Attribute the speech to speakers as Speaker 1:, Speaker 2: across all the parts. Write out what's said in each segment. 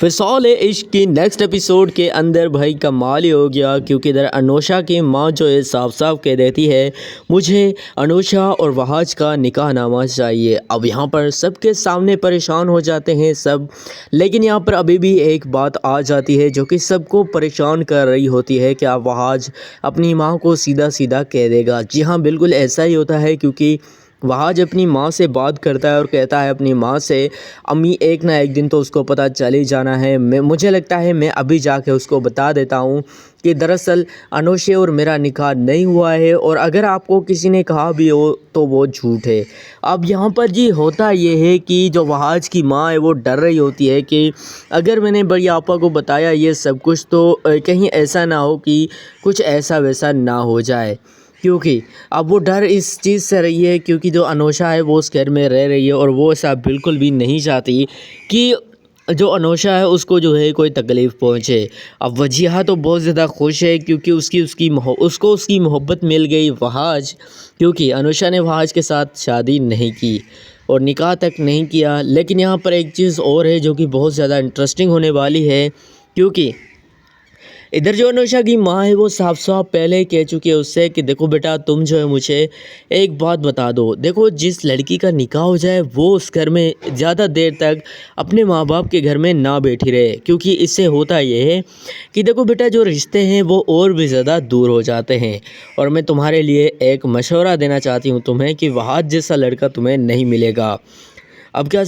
Speaker 1: फिसौल इश्क की next episode के अंदर भाई कमाल ही हो गया, क्योंकि इधर अनुषा की माँ जो है साफ साफ कह देती है मुझे अनुषा और वहाज का निकाहनामा चाहिए। अब यहाँ पर सबके सामने परेशान हो जाते हैं सब, लेकिन यहाँ पर अभी भी एक बात आ जाती है जो कि सबको परेशान कर रही होती है। क्या वहाज अपनी माँ को सीधा सीधा कह देगा? जी हाँ, बिल्कुल ऐसा ही होता है, क्योंकि वहाज अपनी माँ से बात करता है और कहता है अपनी माँ से अम्मी एक ना एक दिन तो उसको पता चल ही जाना है। मुझे लगता है मैं अभी जाके उसको बता देता हूँ कि दरअसल अनुषा और मेरा निकाह नहीं हुआ है, और अगर आपको किसी ने कहा भी हो तो वो झूठ है। अब यहाँ पर जी होता ये है कि जो वहाज की माँ है वो डर रही होती है कि अगर मैंने बड़ी आपा को बताया ये सब कुछ तो कहीं ऐसा ना हो कि कुछ ऐसा वैसा ना हो जाए, क्योंकि अब वो डर इस चीज़ से रही है क्योंकि जो अनुषा है वो उस घर में रह रही है और वो ऐसा बिल्कुल भी नहीं चाहती कि जो अनुषा है उसको जो है कोई तकलीफ़ पहुँचे। अब वजिहा तो बहुत ज़्यादा खुश है क्योंकि उसको उसकी मोहब्बत मिल गई वहाज, क्योंकि अनुषा ने वहाज के साथ शादी नहीं की और निकाह तक नहीं किया। लेकिन यहाँ पर एक चीज़ और है जो कि बहुत ज़्यादा इंटरेस्टिंग होने वाली है, क्योंकि इधर जो अनुषा की माँ है वो साफ साफ पहले ही कह चुकी है उससे कि देखो बेटा, तुम जो है मुझे एक बात बता दो, देखो जिस लड़की का निकाह हो जाए वो उस घर में ज़्यादा देर तक अपने माँ बाप के घर में ना बैठी रहे, क्योंकि इससे होता ये है कि देखो बेटा जो रिश्ते हैं वो और भी ज़्यादा दूर हो जाते हैं। और मैं तुम्हारे लिए एक मशवरा देना चाहती हूँ तुम्हें कि वहाज जैसा लड़का तुम्हें नहीं मिलेगा। अब क्या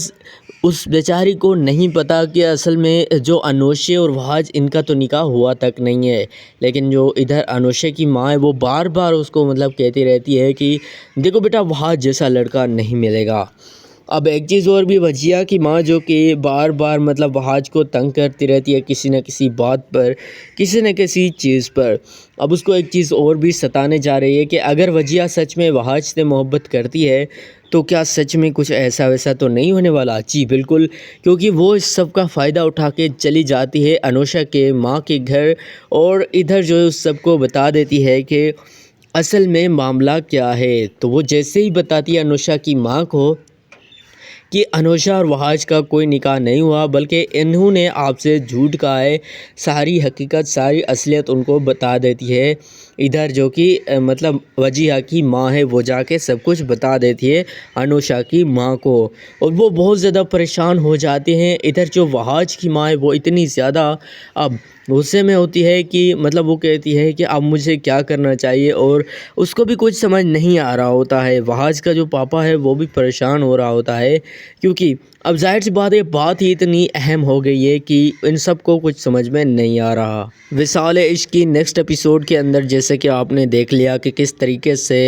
Speaker 1: उस बेचारी को नहीं पता कि असल में जो अनुषा और वहाज इनका तो निकाह हुआ तक नहीं है, लेकिन जो इधर अनुषा की माँ है वो बार बार उसको मतलब कहती रहती है कि देखो बेटा वहाज जैसा लड़का नहीं मिलेगा। अब एक चीज़ और भी, वजिया की माँ जो कि बार बार मतलब वहाज को तंग करती रहती है किसी न किसी बात पर, किसी न किसी चीज़ पर। अब उसको एक चीज़ और भी सताने जा रही है कि अगर वजिया सच में वहाज से मोहब्बत करती है तो क्या सच में कुछ ऐसा वैसा तो नहीं होने वाला? जी बिल्कुल, क्योंकि वो इस सब का फ़ायदा उठा के चली जाती है अनुषा के माँ के घर और इधर जो है उस सबको बता देती है कि असल में मामला क्या है। तो वो जैसे ही बताती है अनुषा की माँ को कि अनुषा और वहाज का कोई निकाह नहीं हुआ, बल्कि इन्होंने आपसे झूठ कहा है, सारी हकीकत सारी असलियत उनको बता देती है। इधर जो कि मतलब वजिहा की माँ है वो जाके सब कुछ बता देती है अनुषा की माँ को, और वो बहुत ज़्यादा परेशान हो जाते हैं। इधर जो वहाज की माँ है वो इतनी ज़्यादा अब गुस्से में होती है कि मतलब वो कहती है कि अब मुझे क्या करना चाहिए, और उसको भी कुछ समझ नहीं आ रहा होता है। वहाज का जो पापा है वो भी परेशान हो रहा होता है, क्योंकि अब जाहिर सी बात है बात ही इतनी अहम हो गई है कि इन सब को कुछ समझ में नहीं आ रहा। विसाल इश्क की नेक्स्ट एपिसोड के अंदर जैसे कि आपने देख लिया कि किस तरीके से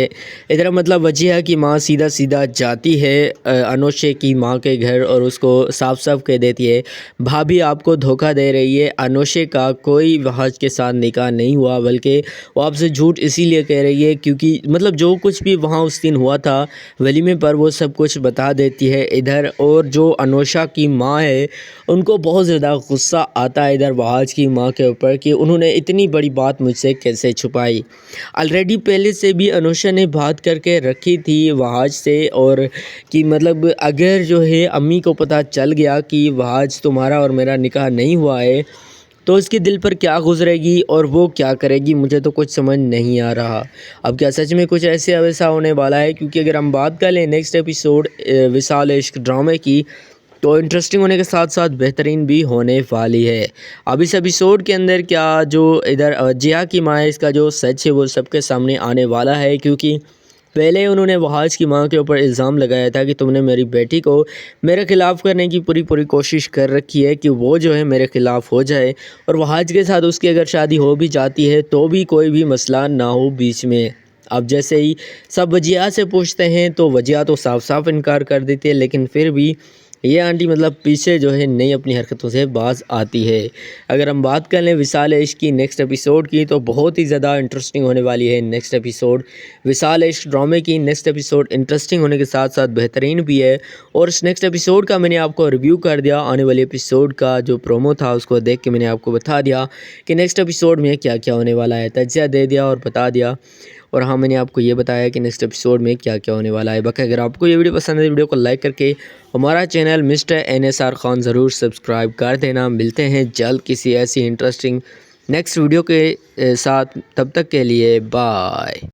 Speaker 1: इधर मतलब वजिहा की माँ सीधा सीधा जाती है अनुषा की माँ के घर और उसको साफ साफ कह देती है भाभी आपको धोखा दे रही है, अनुषा का कोई वहाज के साथ निकाह नहीं हुआ, बल्कि वो आपसे झूठ इसीलिए कह रही है क्योंकि मतलब जो कुछ भी वहाँ उस दिन हुआ था वलीमे पर वो सब कुछ बता देती है इधर। और जो अनुषा की माँ है उनको बहुत ज़्यादा गुस्सा आता है इधर वहाज की माँ के ऊपर कि उन्होंने इतनी बड़ी बात मुझसे कैसे छुपाई। ऑलरेडी पहले से भी अनुषा ने बात करके रखी थी वहाज से, और कि मतलब अगर जो है अम्मी को पता चल गया कि वहाज तुम्हारा और मेरा निकाह नहीं हुआ है तो इसके दिल पर क्या गुजरेगी और वो क्या करेगी, मुझे तो कुछ समझ नहीं आ रहा। अब क्या सच में कुछ ऐसे वैसा होने वाला है? क्योंकि अगर हम बात कर लें नेक्स्ट एपिसोड विशाल इश्क ड्रामे की, तो इंटरेस्टिंग होने के साथ साथ बेहतरीन भी होने वाली है। अब इस एपिसोड के अंदर क्या जो इधर जिया की माँ है इसका जो सच है वो सबके सामने आने वाला है, क्योंकि पहले उन्होंने वहाज की माँ के ऊपर इल्ज़ाम लगाया था कि तुमने मेरी बेटी को मेरे ख़िलाफ़ करने की पूरी पूरी कोशिश कर रखी है कि वो जो है मेरे ख़िलाफ़ हो जाए, और वहाज के साथ उसकी अगर शादी हो भी जाती है तो भी कोई भी मसला ना हो बीच में। अब जैसे ही सब वजिया से पूछते हैं तो वजिया तो साफ साफ इनकार कर देती है, लेकिन फिर भी ये आंटी मतलब पीछे जो है नई अपनी हरकतों से बाज आती है। अगर हम बात कर लें विशाल इश्क की नेक्स्ट एपिसोड की, तो बहुत ही ज़्यादा इंटरेस्टिंग होने वाली है नेक्स्ट एपिसोड। विशाल इश्क ड्रामे की नेक्स्ट एपिसोड इंटरेस्टिंग होने के साथ साथ बेहतरीन भी है, और इस नेक्स्ट एपिसोड का मैंने आपको रिव्यू कर दिया। आने वाले एपिसोड का जो प्रोमो था उसको देख के मैंने आपको बता दिया कि नेक्स्ट एपिसोड में क्या क्या होने वाला है, तजिया दे दिया और बता दिया। और हाँ, मैंने आपको ये बताया कि नेक्स्ट एपिसोड में क्या क्या होने वाला है। बाकी अगर आपको ये वीडियो पसंद है, वीडियो को लाइक करके हमारा चैनल मिस्टर NSR खान ज़रूर सब्सक्राइब कर देना। मिलते हैं जल्द किसी ऐसी इंटरेस्टिंग नेक्स्ट वीडियो के साथ, तब तक के लिए बाय।